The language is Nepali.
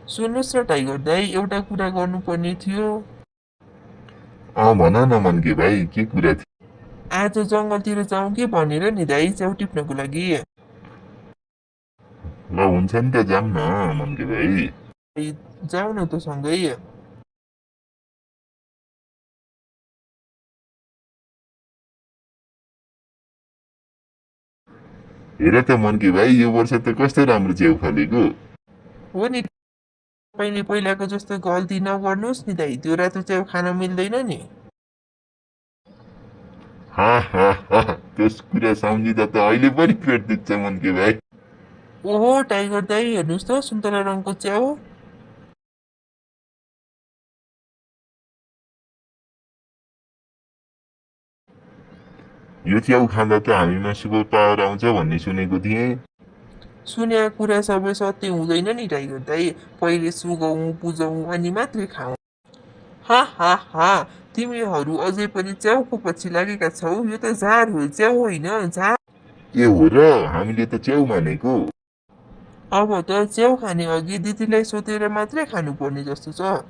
सुन्नुहोस् न टाइगर दाई, एउटा कुरा गर्नुपर्ने थियो। भन न मन्के भाइ, के कुरा थियो? आज जङ्गलतिर जाउँ कि भनेर नि दाई, च्याउ टिप्नको लागि। ल हुन्छ नि त, जाऊँ न मन्के भाइ। जाउँ न त सँगै। हेर त मन्के भाइ, यो वर्ष त कस्तो राम्रो च्याउ फलेको। हो नि, तपाईँले पहिलाको जस्तो गल्ती नगर्नुहोस् नि दाई, त्यो रातो च्याउ खान मिल्दैन नि। हा हा हा, त्यस कुरा सम्झिँदा त अहिले पनि पेट दुख्छ मन्के भाइ। ओहो टाइगर दाई, हेर्नुहोस् त सुन्तला रङको च्याउ। यो च्याउ खाँदा त हामीमा सुपर पावर आउँछ भन्ने सुनेको थिएँ। सुनेको कुरा सबै सत्य हुँदैन नि टाइगर दाई, पहिले सुगौँ बुझौँ अनि मात्रै खाउँ। हा हा हा, तिमीहरू अझै पनि च्याउको पछि लागेका छौ, यो त झार हो, च्याउ होइन झार। ए हो र, हामीले त च्याउ मानेको। अब त च्याउ खाने अघि दिदीलाई सोधेर मात्रै खानुपर्ने जस्तो छ।